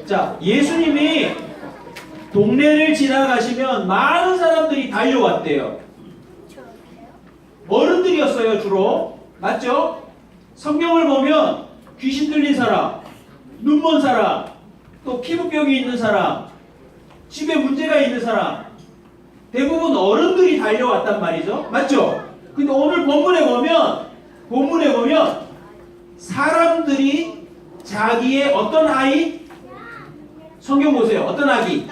자, 예수님이 동네를 지나가시면 많은 사람들이 달려왔대요. 어른들이었어요, 주로. 맞죠? 성경을 보면 귀신 들린 사람, 눈먼 사람, 또 피부병이 있는 사람, 집에 문제가 있는 사람, 대부분 어른들이 달려왔단 말이죠. 맞죠? 근데 오늘 본문에 보면 사람들이 자기의 어떤 아이? 성경 보세요. 어떤 아기?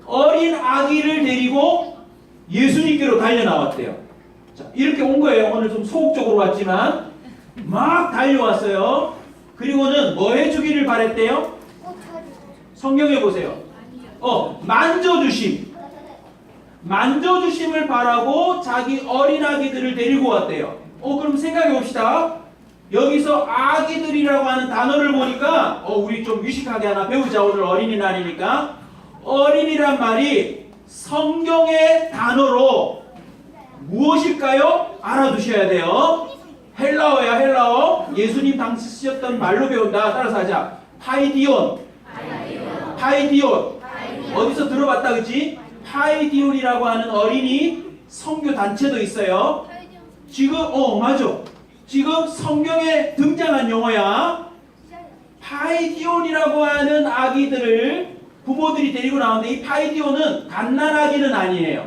어린 아기를 데리고 예수님께로 달려 나왔대요. 자, 이렇게 온 거예요. 오늘 좀 소극적으로 왔지만 막 달려왔어요. 그리고는 뭐 해주기를 바랬대요? 성경에 보세요. 만져주심을 바라고 자기 어린아기들을 데리고 왔대요. 그럼 생각해 봅시다. 여기서 아기들이라고 하는 단어를 보니까 우리 좀 유식하게 하나 배우자. 오늘 어린이날이니까. 어린이란 말이 성경의 단어로 무엇일까요? 알아두셔야 돼요. 헬라어야, 헬라어. 예수님 당시 쓰셨던 말로 배운다. 따라서 하자. 파이디온. 어디서 들어봤다, 그치? 파이디온이라고 하는 어린이 선교 단체도 있어요. 지금 맞아. 지금 성경에 등장한 용어야. 파이디온이라고 하는 아기들을 부모들이 데리고 나오는데, 이 파이디온은 갓난아기는 아니에요.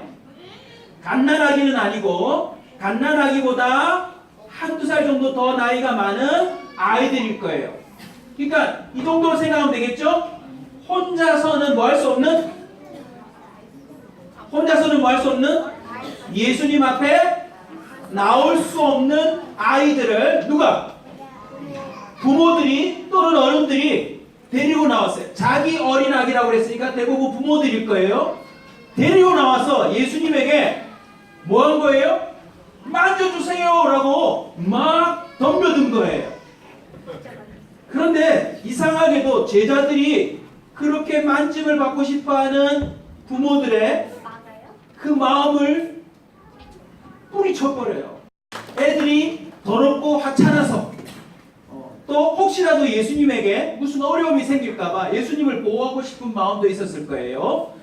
갓난아기는 아니고, 갓난아기보다 한두 살 정도 더 나이가 많은 아이들일 거예요. 그러니까 이 정도로 생각하면 되겠죠? 혼자서는 뭐 할 수 없는? 예수님 앞에 나올 수 없는 아이들을 누가? 부모들이 또는 어른들이 데리고 나왔어요. 자기 어린아기라고 그랬으니까 대부분 부모들일 거예요. 데리고 나와서 예수님에게 뭐 한 거예요? 만져주세요 라고 막 덤벼든 거예요. 그런데 이상하게도 제자들이 그렇게 만짐을 받고 싶어하는 부모들의 그 마음을 뿌리쳐버려요. 애들이 더럽고 하찮아서 또 혹시라도 예수님에게 무슨 어려움이 생길까봐 예수님을 보호하고 싶은 마음도 있었을 거예요.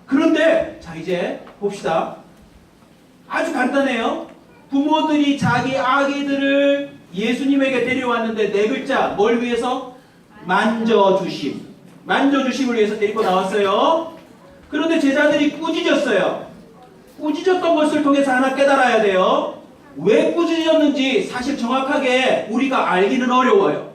그런데 자, 이제 봅시다. 아주 간단해요. 부모들이 자기 아기들을 예수님에게 데려왔는데 네 글자, 뭘 위해서? 만져주심을 위해서 데리고 나왔어요. 그런데 제자들이 꾸짖었어요. 꾸짖었던 것을 통해서 하나 깨달아야 돼요. 왜 꾸짖었는지 사실 정확하게 우리가 알기는 어려워요.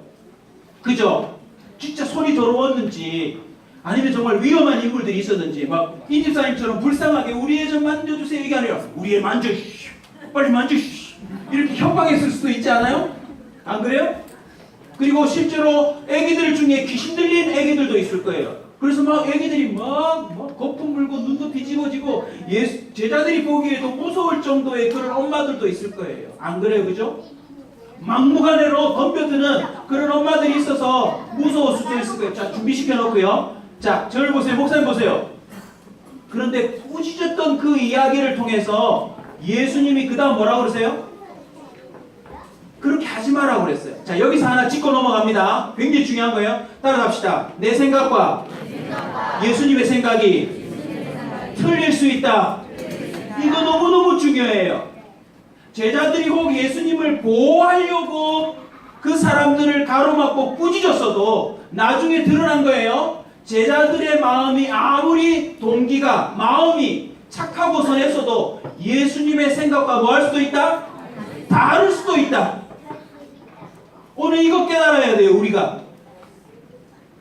그죠? 진짜 손이 더러웠는지 아니면 정말 위험한 인물들이 있었는지 막 이 집사님처럼 불쌍하게 우리 애 좀 만져주세요 이게 아니라 우리 애 만져 빨리 만져 이렇게 협박했을 수도 있지 않아요? 안 그래요? 그리고 실제로 애기들 중에 귀신 들린 애기들도 있을 거예요. 그래서 막 애기들이 막 거품 물고 눈도 뒤집어지고 제자들이 보기에도 무서울 정도의 그런 엄마들도 있을 거예요. 안 그래요? 그죠? 막무가내로 덤벼드는 그런 엄마들이 있어서 무서울 수도 있을 거예요. 자, 준비시켜 놓고요. 자, 저를 보세요. 목사님 보세요. 그런데 꾸짖었던 그 이야기를 통해서 예수님이 그 다음 뭐라고 그러세요? 그렇게 하지 마라고 그랬어요. 자, 여기서 하나 짚고 넘어갑니다. 굉장히 중요한 거예요. 따라갑시다. 내 생각과 예수님의 생각이 틀릴 수 있다. 이거 너무너무 중요해요. 제자들이 혹 예수님을 보호하려고 그 사람들을 가로막고 꾸짖었어도 나중에 드러난 거예요. 제자들의 마음이 아무리 마음이 착하고 선했어도 예수님의 생각과 뭐 할 수도 있다? 다를 수도 있다. 오늘 이거 깨달아야 돼요.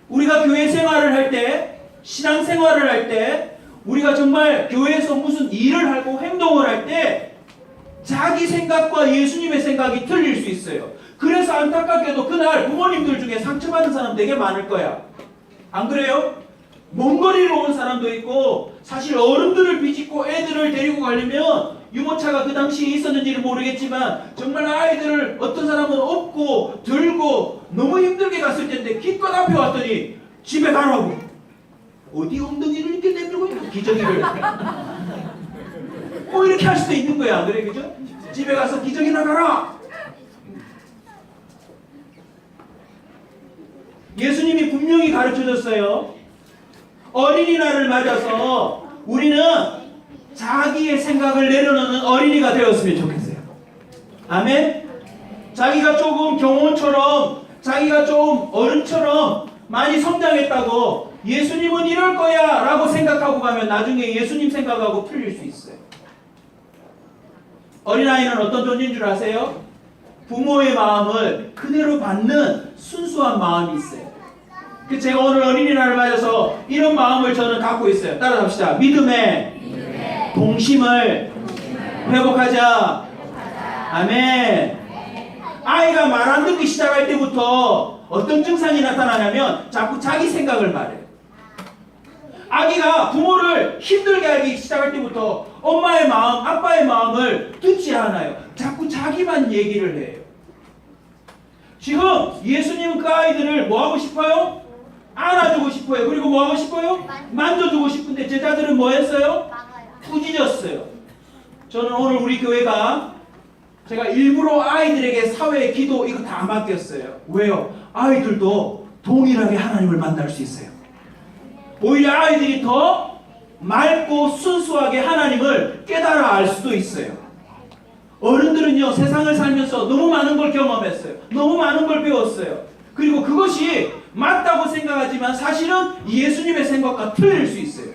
우리가 교회 생활을 할 때, 신앙 생활을 할 때, 우리가 정말 교회에서 무슨 일을 하고 행동을 할 때 자기 생각과 예수님의 생각이 틀릴 수 있어요. 그래서 안타깝게도 그날 부모님들 중에 상처받은 사람 되게 많을 거야. 안 그래요? 먼 거리로 온 사람도 있고 사실 어른들을 비집고 애들을 데리고 가려면 유모차가 그 당시에 있었는지는 모르겠지만 정말 아이들을 어떤 사람은 업고 들고 너무 힘들게 갔을 텐데 기껏 앞에 왔더니 집에 가라고. 어디 엉덩이를 이렇게 내밀고 있는 기저귀를 이렇게 할 수도 있는 거야. 안 그래? 그죠? 집에 가서 기저귀나 가라. 예수님이 분명히 가르쳐줬어요. 어린이날을 맞아서 우리는 자기의 생각을 내려놓는 어린이가 되었으면 좋겠어요. 아멘? 자기가 조금 경호원처럼, 자기가 좀 어른처럼 많이 성장했다고 예수님은 이럴 거야 라고 생각하고 가면 나중에 예수님 생각하고 틀릴 수 있어요. 어린아이는 어떤 존재인 줄 아세요? 부모의 마음을 그대로 받는 순수한 마음이 있어요. 제가 오늘 어린이날을 맞아서 이런 마음을 저는 갖고 있어요. 따라합시다. 믿음의 동심을 회복하자. 아멘. 아이가 말 안 듣기 시작할 때부터 어떤 증상이 나타나냐면 자꾸 자기 생각을 말해요. 아기가 부모를 힘들게 하기 시작할 때부터 엄마의 마음, 아빠의 마음을 듣지 않아요. 자꾸 자기만 얘기를 해요. 지금 예수님은 그 아이들을 뭐 하고 싶어요? 안아주고 싶어요. 그리고 뭐 하고 싶어요? 만져주고 싶은데 제자들은 뭐 했어요? 꾸짖었어요. 저는 오늘 우리 교회가 제가 일부러 아이들에게 사회, 기도 이거 다 맡겼어요. 왜요? 아이들도 동일하게 하나님을 만날 수 있어요. 오히려 아이들이 더 맑고 순수하게 하나님을 깨달아 알 수도 있어요. 어른들은요, 세상을 살면서 너무 많은 걸 경험했어요. 너무 많은 걸 배웠어요. 그리고 그것이 맞다고 생각하지만 사실은 예수님의 생각과 틀릴 수 있어요.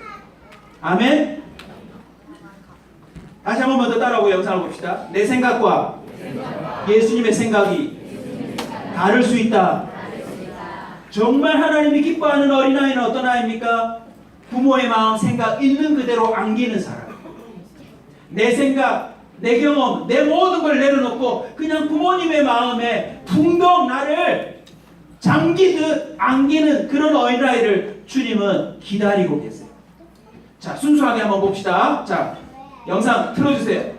아멘? 다시 한 번 더 따라하고 영상을 봅시다. 내 생각과 예수님의 생각이 다를 수 있다. 정말 하나님이 기뻐하는 어린아이는 어떤 아이입니까? 부모의 마음, 생각 있는 그대로 안기는 사람. 내 생각, 내 경험, 내 모든 걸 내려놓고 그냥 부모님의 마음에 붕덩 나를 잠기듯 안기는 그런 어린아이를 주님은 기다리고 계세요. 자, 순수하게 한번 봅시다. 자, 영상 틀어주세요.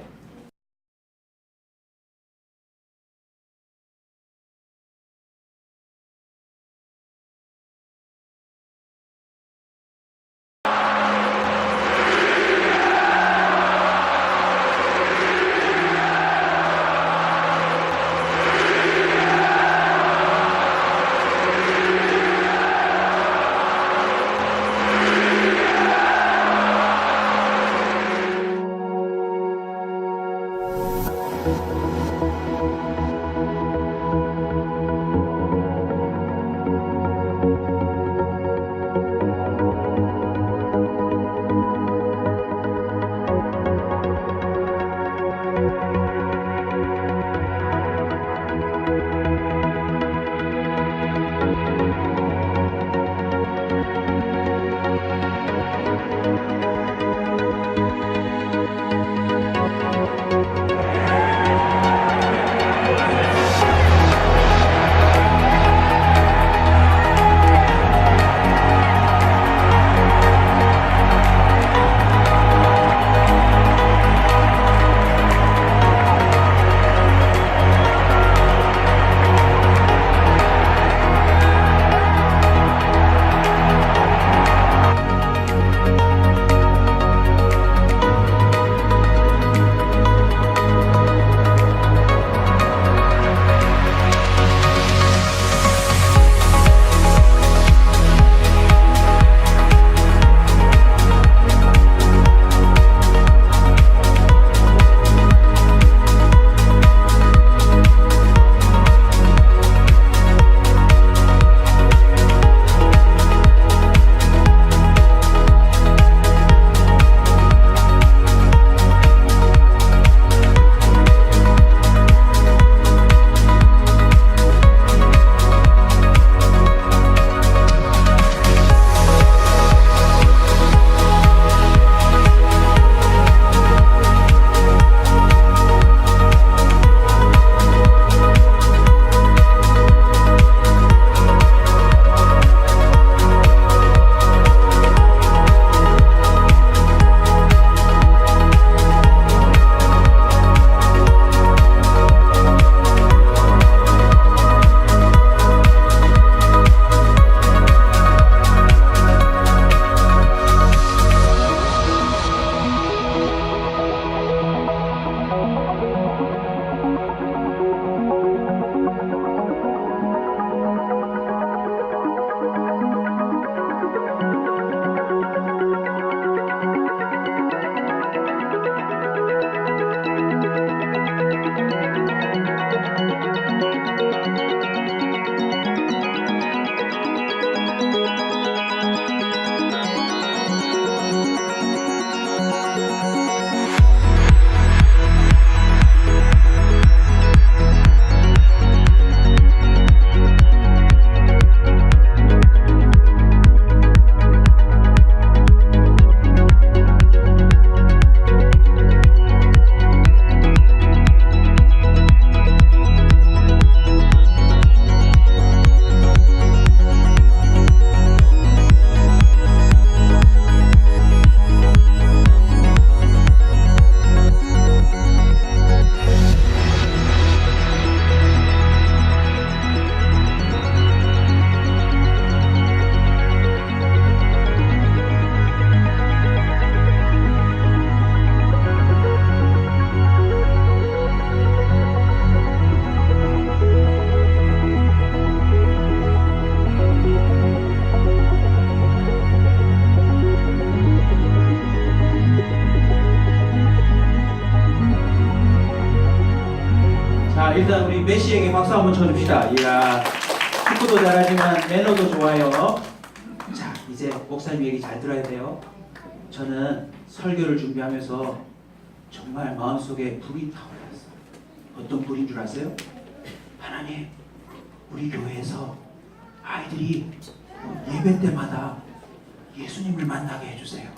박수 한번 쳐줍시다. 이야, 축구도 잘하지만 매너도 좋아요. 자, 이제 목사님 얘기 잘 들어야 돼요. 저는 설교를 준비하면서 정말 마음속에 불이 타올랐어요. 어떤 불인 줄 아세요? 하나님, 우리 교회에서 아이들이 예배 때마다 예수님을 만나게 해주세요.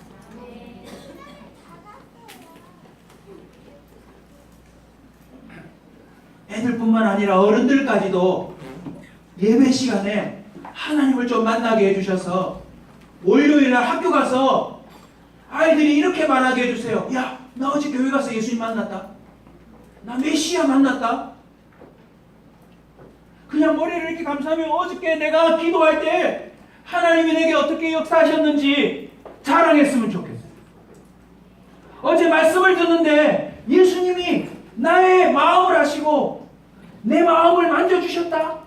애들뿐만 아니라 어른들까지도 예배 시간에 하나님을 좀 만나게 해주셔서 월요일날 학교 가서 아이들이 이렇게 말하게 해주세요. 야, 나 어제 교회 가서 예수님 만났다. 나 메시아 만났다. 그냥 머리를 이렇게 감싸면 어저께 내가 기도할 때 하나님이 내게 어떻게 역사하셨는지 자랑했으면 좋겠어요. 어제 말씀을 듣는데 예수님이 나의 마음을 아시고 내 마음을 만져주셨다.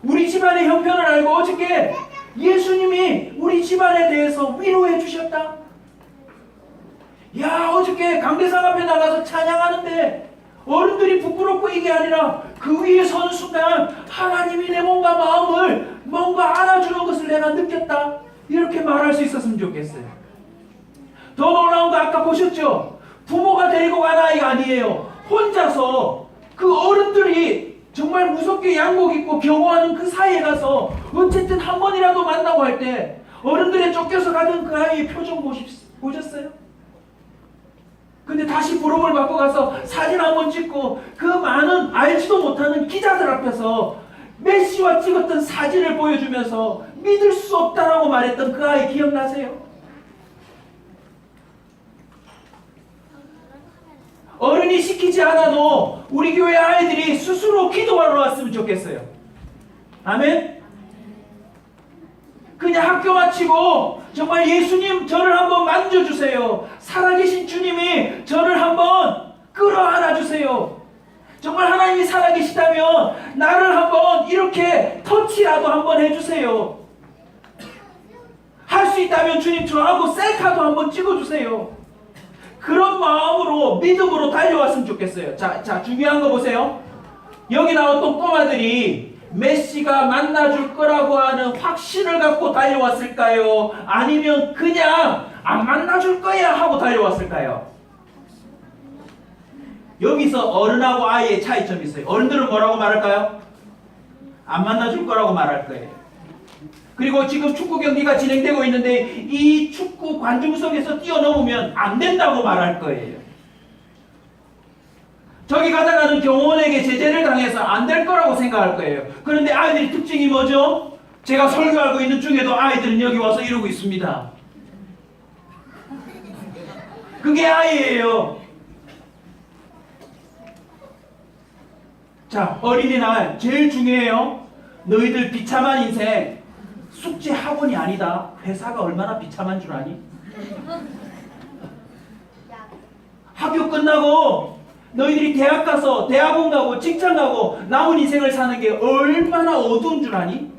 우리 집안의 형편을 알고 어저께 예수님이 우리 집안에 대해서 위로해 주셨다. 야, 어저께 강대상 앞에 나가서 찬양하는데 어른들이 부끄럽고 이게 아니라 그 위에 서는 순간 하나님이 내 몸과 마음을 뭔가 안아주는 것을 내가 느꼈다. 이렇게 말할 수 있었으면 좋겠어요. 더 놀라운 거 아까 보셨죠? 부모가 데리고 간 아이가 아니에요. 혼자서 그 어른들이 정말 무섭게 양복 입고 경호하는 그 사이에 가서 어쨌든 한 번이라도 만나고 할 때 어른들에 쫓겨서 가던 그 아이의 표정 보셨어요? 근데 다시 부름을 받고 가서 사진 한번 찍고 그 많은 알지도 못하는 기자들 앞에서 메시와 찍었던 사진을 보여주면서 믿을 수 없다라고 말했던 그 아이 기억나세요? 어른이 시키지 않아도 우리 교회 아이들이 스스로 기도하러 왔으면 좋겠어요. 아멘? 그냥 학교 마치고 정말 예수님 저를 한번 만져주세요. 살아계신 주님이 저를 한번 끌어안아 주세요. 정말 하나님이 살아계시다면 나를 한번 이렇게 터치라도 한번 해주세요. 할 수 있다면 주님 저하고 셀카도 한번 찍어주세요. 그런 마음으로 믿음으로 달려왔으면 좋겠어요. 자, 중요한 거 보세요. 여기 나왔던 꼬마들이 메시가 만나줄 거라고 하는 확신을 갖고 달려왔을까요? 아니면 그냥 안 만나줄 거야 하고 달려왔을까요? 여기서 어른하고 아이의 차이점이 있어요. 어른들은 뭐라고 말할까요? 안 만나줄 거라고 말할 거예요. 그리고 지금 축구 경기가 진행되고 있는데 이 축구 관중석에서 뛰어넘으면 안 된다고 말할 거예요. 저기 가다가는 경호원에게 제재를 당해서 안 될 거라고 생각할 거예요. 그런데 아이들의 특징이 뭐죠? 제가 설교하고 있는 중에도 아이들은 여기 와서 이러고 있습니다. 그게 아이예요. 자, 어린이날 제일 중요해요. 너희들 비참한 인생 숙제 학원이 아니다. 회사가 얼마나 비참한 줄 아니? 학교 끝나고 너희들이 대학 가서 대학원 가고 직장 가고 남은 인생을 사는 게 얼마나 어두운 줄 아니?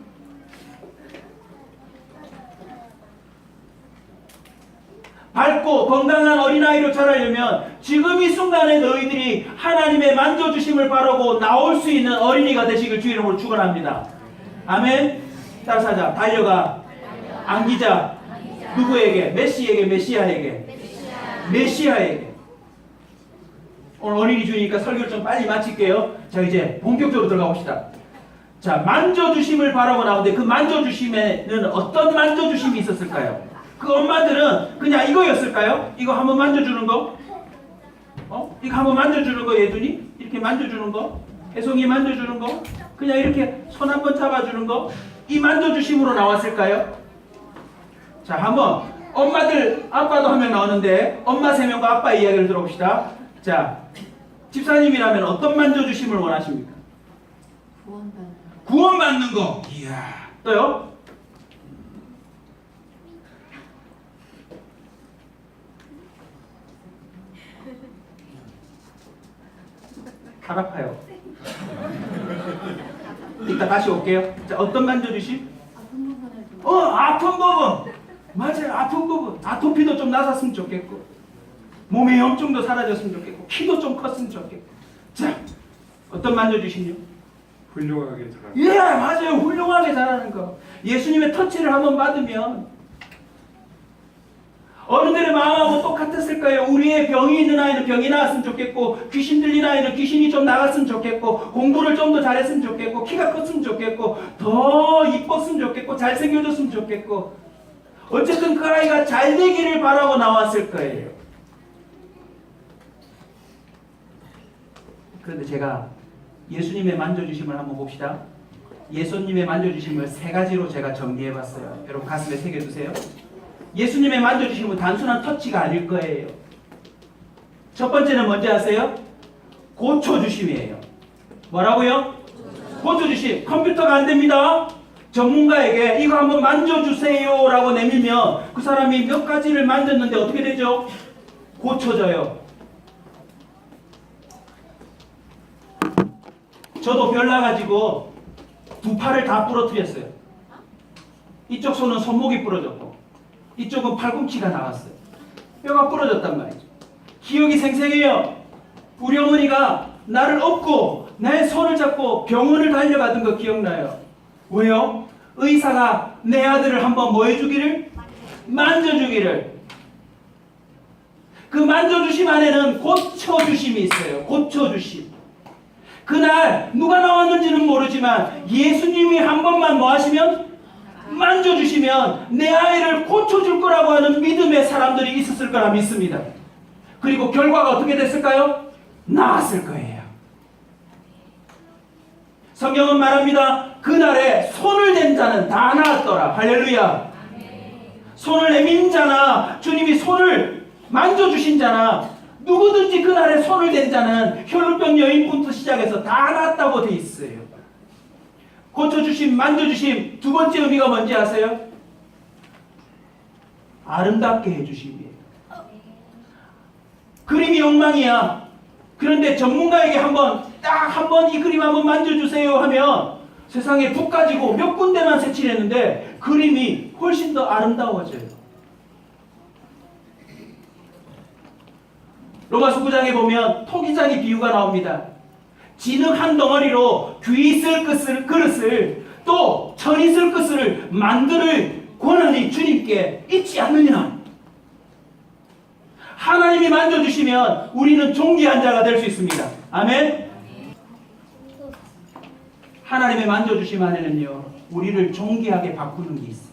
밝고 건강한 어린아이로 자라려면 지금 이 순간에 너희들이 하나님의 만져주심을 바라고 나올 수 있는 어린이가 되시길 주 이름으로 축원합니다. 아멘. 따라서 하자. 달려가. 안기자. 누구에게? 메시에게, 메시아에게. 메시아에게. 오늘 어린이 주니까 설교를 좀 빨리 마칠게요. 자, 이제 본격적으로 들어가 봅시다. 자, 만져주심을 바라고 나오는데 그 만져주심에는 어떤 만져주심이 있었을까요? 그 엄마들은 그냥 이거였을까요? 이거 한번 만져주는 거? 이거 한번 만져주는 거, 예준이? 이렇게 만져주는 거? 혜송이 만져주는 거? 그냥 이렇게 손 한번 잡아주는 거? 이 만져주심으로 나왔을까요? 자, 한번 엄마들, 아빠도 한 명 나오는데 엄마 3명과 아빠 이야기를 들어봅시다. 자, 집사님이라면 어떤 만져주심을 원하십니까? 구원받는 거. 이야. 또요? 팔 아파요. 이따 다시 올게요. 자, 어떤 만져주심? 아픈 부분. 맞아요. 아픈 부분. 아토피도 좀 나았으면 좋겠고 몸의 염증도 사라졌으면 좋겠고 키도 좀 컸으면 좋겠고. 자, 어떤 만져주심이요? 훌륭하게 잘하고 예, 맞아요. 훌륭하게 잘하는 거. 예수님의 터치를 한번 받으면 어른들의 마음하고 똑같았을까요? 우리의 병이 있는 아이는 병이 나았으면 좋겠고, 귀신 들린 아이는 귀신이 좀 나갔으면 좋겠고, 공부를 좀 더 잘했으면 좋겠고, 키가 컸으면 좋겠고, 더 이뻤으면 좋겠고, 잘생겨졌으면 좋겠고, 어쨌든 그 아이가 잘 되기를 바라고 나왔을 거예요. 그런데 제가 예수님의 만져주심을 한번 봅시다. 예수님의 만져주심을 세 가지로 제가 정리해봤어요. 여러분 가슴에 새겨두세요. 예수님의 만져주심은 단순한 터치가 아닐 거예요. 첫 번째는 뭔지 아세요? 고쳐주심이에요. 뭐라고요? 고쳐주심. 컴퓨터가 안 됩니다. 전문가에게 이거 한번 만져주세요 라고 내밀면 그 사람이 몇 가지를 만졌는데 어떻게 되죠? 고쳐져요. 저도 별 나가지고 두 팔을 다 부러뜨렸어요. 이쪽 손은 손목이 부러졌고 이쪽은 팔꿈치가 나왔어요. 뼈가 부러졌단 말이죠. 기억이 생생해요. 우리 어머니가 나를 업고 내 손을 잡고 병원을 달려가던 거 기억나요. 왜요? 의사가 내 아들을 한번 뭐 해주기를? 만져주기를. 그 만져주심 안에는 고쳐주심이 있어요. 고쳐주심. 그날 누가 나왔는지는 모르지만 예수님이 한 번만 뭐 하시면? 만져주시면 내 아이를 고쳐줄 거라고 하는 믿음의 사람들이 있었을 거라 믿습니다. 그리고 결과가 어떻게 됐을까요? 나았을 거예요. 성경은 말합니다. 그날에 손을 댄 자는 다 나았더라. 할렐루야. 손을 내민 자나 주님이 손을 만져주신 자나 누구든지 그날에 손을 댄 자는 혈루병 여인부터 시작해서 다 나았다고 돼 있어요. 고쳐주심, 만져주심 두 번째 의미가 뭔지 아세요? 아름답게 해주심이에요. 그림이 엉망이야. 그런데 전문가에게 딱 한 번 이 그림 한번 만져주세요 하면 세상에 붓 가지고 몇 군데만 색칠했는데 그림이 훨씬 더 아름다워져요. 로마서 9장에 보면 토기장의 비유가 나옵니다. 진흙 한 덩어리로 귀 있을 그릇을 또 천 있을 그릇을 만들 권한이 주님께 있지 않느냐. 하나님이 만져주시면 우리는 존귀한 자가 될 수 있습니다. 아멘. 하나님의 만져주심 안에는요 우리를 존귀하게 바꾸는 게 있어요.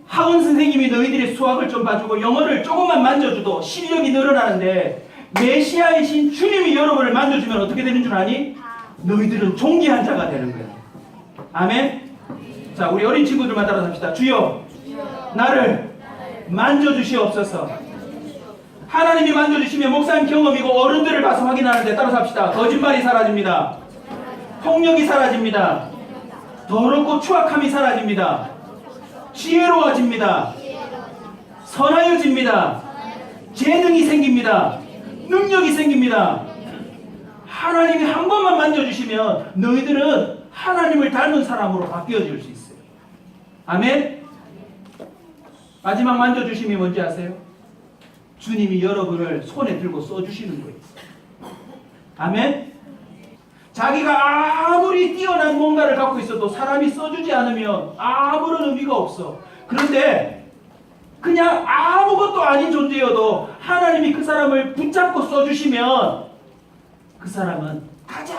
학원 선생님이 너희들의 수학을 좀 봐주고 영어를 조금만 만져줘도 실력이 늘어나는데 메시아이신 주님이 여러분을 만져주면 어떻게 되는 줄 아니? 너희들은 존귀한 자가 되는 거예요. 아멘. 자, 우리 어린 친구들만 따라서 합시다. 주여 나를 만져주시옵소서. 하나님이 만져주시면 목사님 경험이고 어른들을 봐서 확인하는데 따라서 합시다. 거짓말이 사라집니다. 폭력이 사라집니다. 더럽고 추악함이 사라집니다. 지혜로워집니다. 선하여집니다. 재능이 생깁니다. 능력이 생깁니다. 하나님이 한 번만 만져주시면 너희들은 하나님을 닮은 사람으로 바뀌어질 수 있어요. 아멘. 마지막 만져주심이 뭔지 아세요? 주님이 여러분을 손에 들고 써주시는 거예요. 아멘. 자기가 아무리 뛰어난 뭔가를 갖고 있어도 사람이 써주지 않으면 아무런 의미가 없어. 그런데 그냥 아무것도 아닌 존재여도 하나님이 그 사람을 붙잡고 써주시면 그 사람은 가장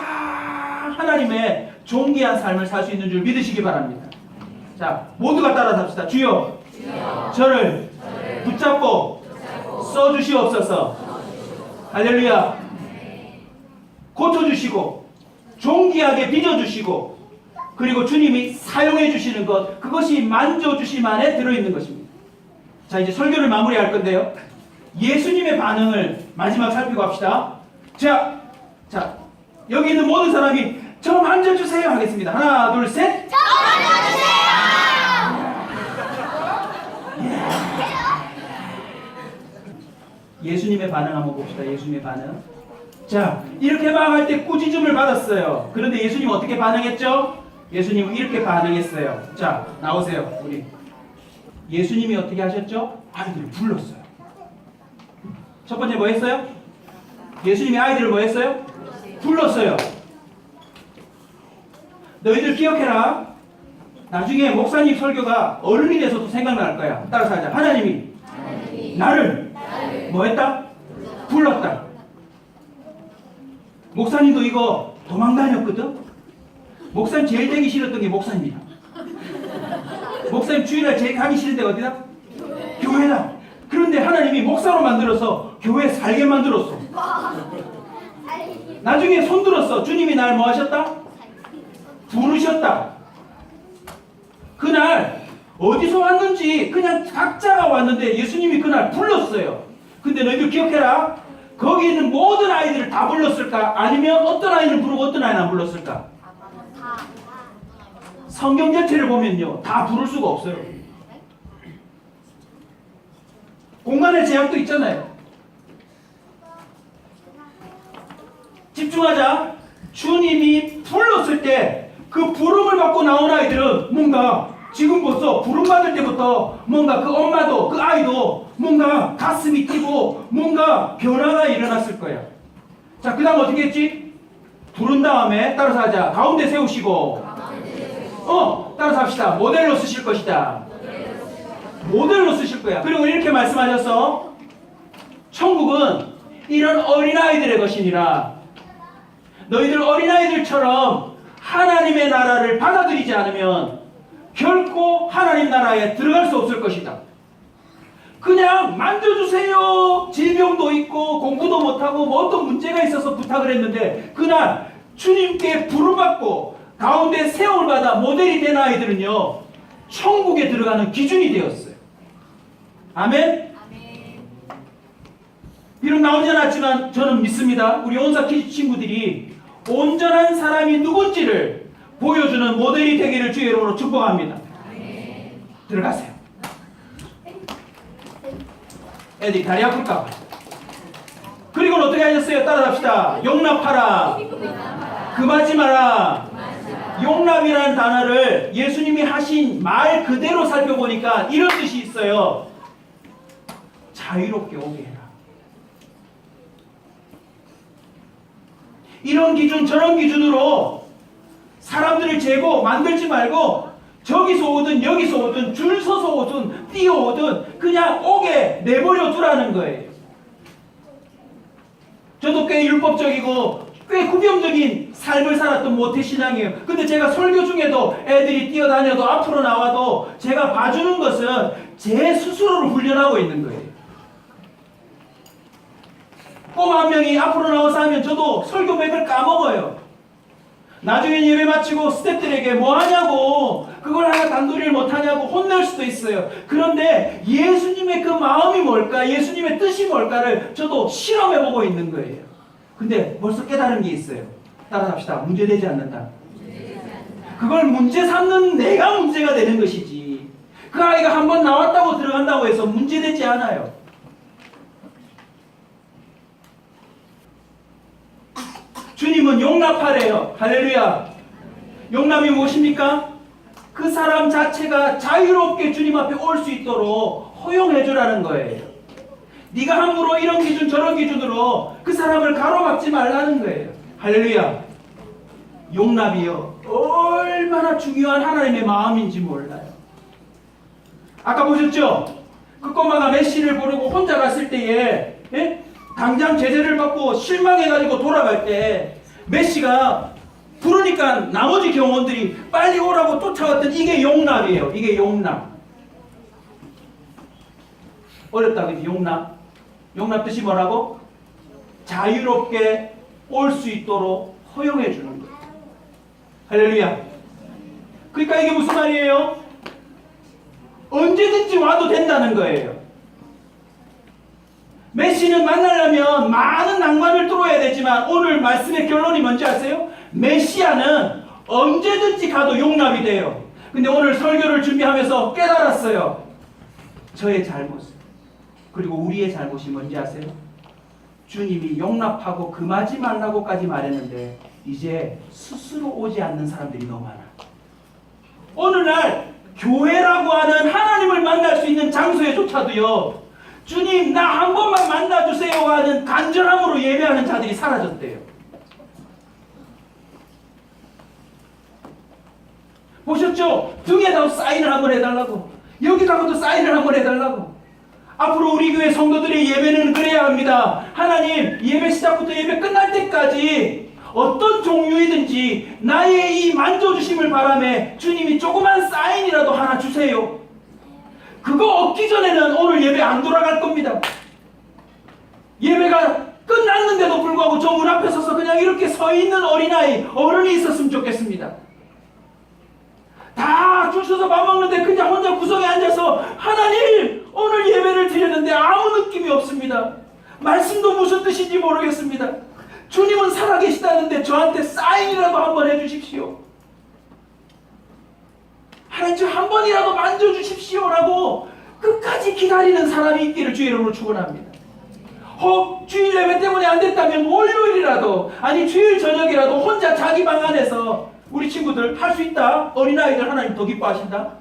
하나님의 존귀한 삶을 살 수 있는 줄 믿으시기 바랍니다. 자, 모두가 따라서 합시다. 주여, 저를 붙잡고 써주시옵소서. 할렐루야. 고쳐주시고 존귀하게 빚어주시고 그리고 주님이 사용해 주시는 것, 그것이 만져주심 안에 들어있는 것입니다. 자, 이제 설교를 마무리할 건데요. 예수님의 반응을 마지막 살피고 합시다. 자, 여기 있는 모든 사람이 저 만져주세요 하겠습니다. 하나, 둘, 셋. 저 만져주세요. 예수님의 반응 한번 봅시다. 예수님의 반응. 자, 이렇게 막 할 때 꾸짖음을 받았어요. 그런데 예수님 어떻게 반응했죠? 예수님은 이렇게 반응했어요. 자, 나오세요. 우리 예수님이 어떻게 하셨죠? 아이들을 불렀어요. 첫 번째 뭐 했어요? 예수님이 아이들을 뭐 했어요? 불렀어요. 너희들 기억해라. 나중에 목사님 설교가 어른이 돼서도 생각날 거야. 따라서 하자. 하나님이 나를 뭐 했다? 불렀다. 목사님도 이거 도망 다녔거든? 목사님 제일 되기 싫었던 게 목사님이다. 목사님 주일날 제일 가기 싫은 데가 어디다? 교회다. 그런데 하나님이 목사로 만들어서 교회 살게 만들었어. 나중에 손 들었어. 주님이 날 뭐 하셨다? 부르셨다. 그날 어디서 왔는지 그냥 각자가 왔는데 예수님이 그날 불렀어요. 근데 너희들 기억해라. 거기 있는 모든 아이들을 다 불렀을까? 아니면 어떤 아이는 부르고 어떤 아이는 안 불렀을까? 성경 전체를 보면요, 다 부를 수가 없어요. 공간의 제약도 있잖아요. 집중하자. 주님이 불렀을 때 그 부름을 받고 나온 아이들은 뭔가 지금 벌써 부름 받을 때부터 뭔가 그 엄마도 그 아이도 뭔가 가슴이 뛰고 뭔가 변화가 일어났을 거야. 자, 그 다음 어떻게 했지? 부른 다음에 따라서 하자. 가운데 세우시고 따라서 합시다. 모델로 쓰실 것이다. 모델로 쓰실 거야. 그리고 이렇게 말씀하셨어. 천국은 이런 어린아이들의 것이니라. 너희들 어린아이들처럼 하나님의 나라를 받아들이지 않으면 결코 하나님 나라에 들어갈 수 없을 것이다. 그냥 만져주세요. 질병도 있고 공부도 못하고 뭐 어떤 문제가 있어서 부탁을 했는데 그날 주님께 부름받고 가운데 세움을 받아 모델이 된 아이들은요, 천국에 들어가는 기준이 되었어요. 아멘? 비록 나오지 않았지만 저는 믿습니다. 우리 온사 키즈 친구들이 온전한 사람이 누군지를 보여주는 모델이 되기를 주의 이름으로 축복합니다. 들어가세요. 애들이 다리 아플까 봐. 그리고 어떻게 하셨어요? 따라합시다. 용납하라. 금하지 마라. 용납이라는 단어를 예수님이 하신 말 그대로 살펴보니까 이런 뜻이 있어요. 자유롭게 오게 해라. 이런 기준 저런 기준으로 사람들을 재고 만들지 말고 저기서 오든 여기서 오든 줄 서서 오든 뛰어오든 그냥 오게 내버려 두라는 거예요. 저도 꽤 율법적이고 꽤 구경적인 삶을 살았던 모태신앙이에요. 근데 제가 설교 중에도 애들이 뛰어다녀도 앞으로 나와도 제가 봐주는 것은 제 스스로를 훈련하고 있는 거예요. 꼬마 한 명이 앞으로 나와서 하면 저도 설교 맥을 까먹어요. 나중에 예배 마치고 스태프들에게 뭐 하냐고, 그걸 하나 단도리를 못 하냐고 혼낼 수도 있어요. 그런데 예수님의 그 마음이 뭘까, 예수님의 뜻이 뭘까를 저도 실험해보고 있는 거예요. 근데 벌써 깨달은 게 있어요. 따라합시다. 문제되지 않는다. 그걸 문제 삼는 내가 문제가 되는 것이지, 그 아이가 한번 나왔다고 들어간다고 해서 문제되지 않아요. 주님은 용납하래요. 할렐루야. 용납이 무엇입니까? 그 사람 자체가 자유롭게 주님 앞에 올 수 있도록 허용해 주라는 거예요. 네가 함부로 이런 기준 저런 기준으로 그 사람을 가로막지 말라는 거예요. 할렐루야. 용납이요, 얼마나 중요한 하나님의 마음인지 몰라요. 아까 보셨죠? 그 꼬마가 메시를 부르고 혼자 갔을 때에 당장 제재를 받고 실망해가지고 돌아갈 때 메시가 부르니까 나머지 경호원들이 빨리 오라고 쫓아왔던 이게 용납이에요. 이게 용납. 어렵다 그지? 용납. 용납 뜻이 뭐라고? 자유롭게 올 수 있도록 허용해 주는 거예요. 할렐루야. 그러니까 이게 무슨 말이에요? 언제든지 와도 된다는 거예요. 메시는 만나려면 많은 난관을 뚫어야 되지만 오늘 말씀의 결론이 뭔지 아세요? 메시아는 언제든지 가도 용납이 돼요. 근데 오늘 설교를 준비하면서 깨달았어요. 저의 잘못, 그리고 우리의 잘못이 뭔지 아세요? 주님이 용납하고 금하지 말라고까지 말했는데 이제 스스로 오지 않는 사람들이 너무 많아. 오늘날 교회라고 하는 하나님을 만날 수 있는 장소에조차도요, 주님 나 한 번만 만나주세요 하는 간절함으로 예배하는 자들이 사라졌대요. 보셨죠? 등에다 사인을 한번 해달라고. 여기다가도 사인을 한번 해달라고. 앞으로 우리 교회 성도들의 예배는 그래야 합니다. 하나님, 예배 시작부터 예배 끝날 때까지 어떤 종류이든지 나의 이 만져주심을 바라며 주님이 조그만 사인이라도 하나 주세요. 그거 얻기 전에는 오늘 예배 안 돌아갈 겁니다. 예배가 끝났는데도 불구하고 저 문 앞에 서서 그냥 이렇게 서 있는 어린아이, 어른이 있었으면 좋겠습니다. 다 줄 서서 밥 먹는데 그냥 혼자 구석에 앉아서 하나님, 오늘 예배를 드렸는데 아무 느낌이 없습니다. 말씀도 무슨 뜻인지 모르겠습니다. 주님은 살아계시다는데 저한테 사인이라도 한번 해주십시오. 하나님, 저 한 번이라도 만져주십시오라고 끝까지 기다리는 사람이 있기를 주의 이름으로 축원합니다. 혹 주일 예배 때문에 안 됐다면 월요일이라도, 아니 주일 저녁이라도 혼자 자기 방 안에서 우리 친구들 할 수 있다. 어린아이들 하나님 더 기뻐하신다.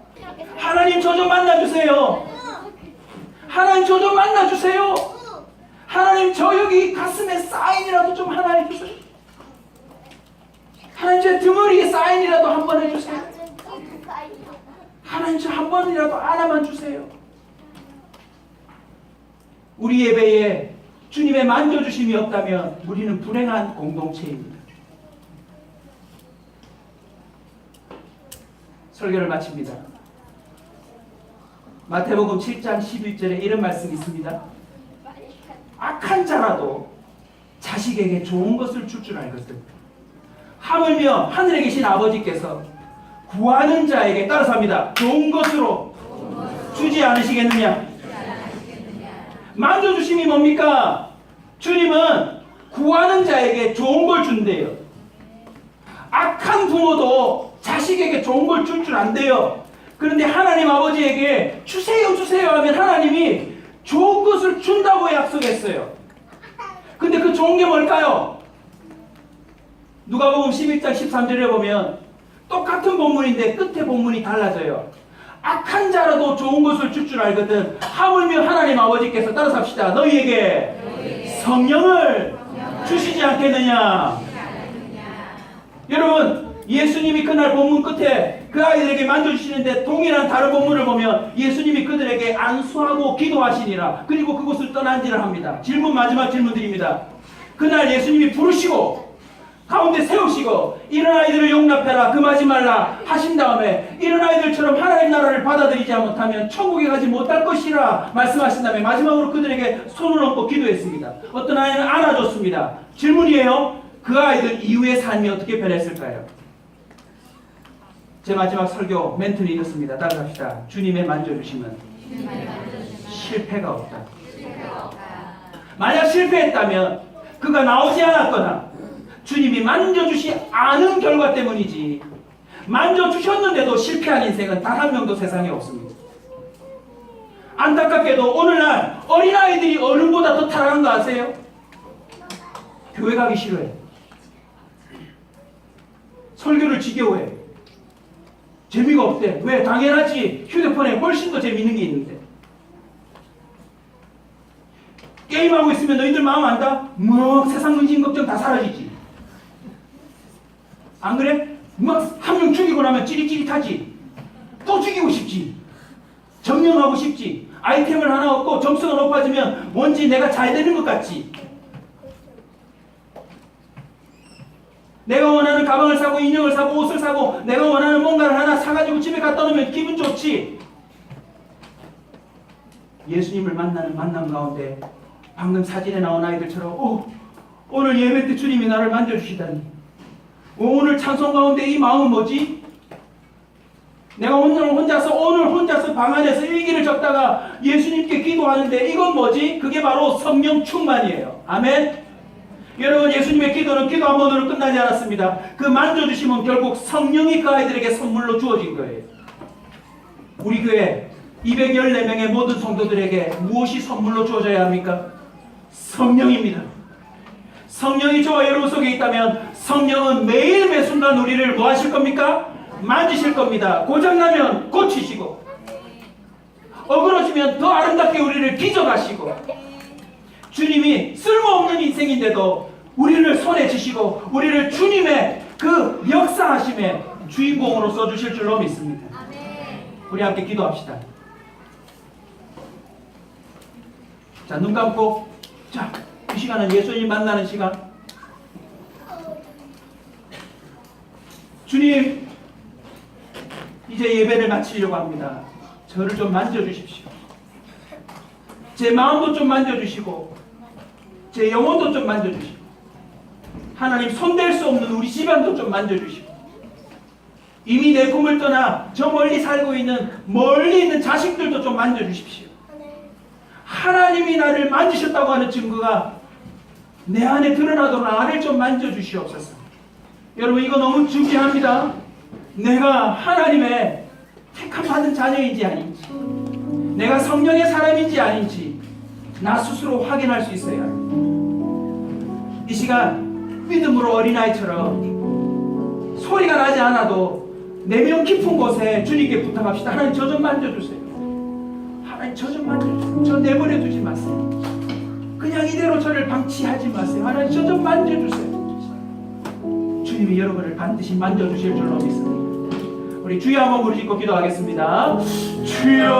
하나님 저 좀 만나주세요. 하나님 저 좀 만나주세요. 하나님 저 여기 가슴에 사인이라도 좀 하나 해주세요. 하나님 제 등허리에 사인이라도 한번 해주세요. 하나님 저 한 번이라도 하나만 주세요. 우리 예배에 주님의 만져주심이 없다면 우리는 불행한 공동체입니다. 설교를 마칩니다. 마태복음 7장 11절에 이런 말씀이 있습니다. 악한 자라도 자식에게 좋은 것을 줄 줄 알거든. 하물며 하늘에 계신 아버지께서 구하는 자에게, 따라서 합니다, 좋은 것으로 주지 않으시겠느냐. 만져주심이 뭡니까? 주님은 구하는 자에게 좋은 걸 준대요. 악한 부모도 자식에게 좋은 걸 줄 줄 안돼요. 그런데 하나님 아버지에게 주세요 주세요 하면 하나님이 좋은 것을 준다고 약속했어요. 근데 그 좋은 게 뭘까요? 누가복음 11장 13절에 보면 똑같은 본문인데 끝에 본문이 달라져요. 악한 자라도 좋은 것을 줄 줄 알거든. 하물며 하나님 아버지께서, 따라서 합시다, 너희에게 성령을 주시지 않겠느냐. 여러분, 예수님이 그날 본문 끝에 그 아이들에게 만져주시는데 동일한 다른 본문을 보면 예수님이 그들에게 안수하고 기도하시니라. 그리고 그곳을 떠난지를 합니다. 질문, 마지막 질문 드립니다. 그날 예수님이 부르시고 가운데 세우시고 이런 아이들을 용납해라, 금하지 말라 하신 다음에 이런 아이들처럼 하나님 나라를 받아들이지 못하면 천국에 가지 못할 것이라 말씀하신 다음에 마지막으로 그들에게 손을 얹고 기도했습니다. 어떤 아이는 안아줬습니다. 질문이에요. 그 아이들 이후의 삶이 어떻게 변했을까요? 제 마지막 설교 멘트는 이렇습니다. 따라합시다. 주님의 만져주심은 실패가 없다. 만약 실패했다면 그가 나오지 않았거나 주님이 만져주시 않은 결과 때문이지, 만져주셨는데도 실패한 인생은 단 한 명도 세상에 없습니다. 안타깝게도 오늘날 어린아이들이 어른보다 더 타락한 거 아세요? 교회 가기 싫어해. 설교를 지겨워해. 재미가 없대. 왜? 당연하지. 휴대폰에 훨씬 더 재미있는 게 있는데. 게임하고 있으면 너희들 마음 안다? 뭐 세상 근심 걱정 다 사라지지. 안 그래? 막 한 명 죽이고 나면 찌릿찌릿하지. 또 죽이고 싶지. 점령하고 싶지. 아이템을 하나 얻고 점수가 높아지면 뭔지 내가 잘 되는 것 같지. 내가 원하는 가방을 사고 인형을 사고 옷을 사고 내가 원하는 뭔가를 하나 사가지고 집에 갖다 놓으면 기분 좋지. 예수님을 만나는 만남 가운데 방금 사진에 나온 아이들처럼 오늘 예배 때 주님이 나를 만져주시다니, 오늘 찬송 가운데 이 마음은 뭐지? 내가 오늘 혼자서 방 안에서 일기를 적다가 예수님께 기도하는데 이건 뭐지? 그게 바로 성령 충만이에요. 아멘. 여러분, 예수님의 기도는 기도 한 번으로 끝나지 않았습니다. 그 만져주심은 결국 성령이 그 아이들에게 선물로 주어진 거예요. 우리 교회 214명의 모든 성도들에게 무엇이 선물로 주어져야 합니까? 성령입니다. 성령이 저와 여러분 속에 있다면 성령은 매일 매 순간 우리를 뭐 하실 겁니까? 만지실 겁니다. 고장나면 고치시고, 어그러지면 더 아름답게 우리를 빚어가시고, 주님이 쓸모없는 인생인데도 우리를 손에 쥐시고 우리를 주님의 그 역사하심에 주인공으로 써주실 줄로 믿습니다. 우리 함께 기도합시다. 자, 눈 감고, 자, 이 시간은 예수님 만나는 시간. 주님, 이제 예배를 마치려고 합니다. 저를 좀 만져주십시오. 제 마음도 좀 만져주시고 제 영혼도 좀 만져주시고 하나님 손댈 수 없는 우리 집안도 좀 만져주시고 이미 내 꿈을 떠나 저 멀리 살고 있는 멀리 있는 자식들도 좀 만져주십시오. 하나님이 나를 만지셨다고 하는 증거가 내 안에 드러나도록 나를 좀 만져주시옵소서. 여러분 이거 너무 중요합니다. 내가 하나님의 택함받은 자녀인지 아닌지 내가 성령의 사람인지 아닌지 나 스스로 확인할 수 있어야 합니다. 이 시간 믿음으로 어린아이처럼 소리가 나지 않아도 내면 깊은 곳에 주님께 부탁합시다. 하나님 저 좀 만져주세요. 하나님 저 좀 만져주세요. 저 내버려 두지 마세요. 그냥 이대로 저를 방치하지 마세요. 하나님 저 좀 만져주세요. 주님이 여러분을 반드시 만져주실 줄로 믿습니다. 우리 주여 한번 부르짖고 기도하겠습니다. 주여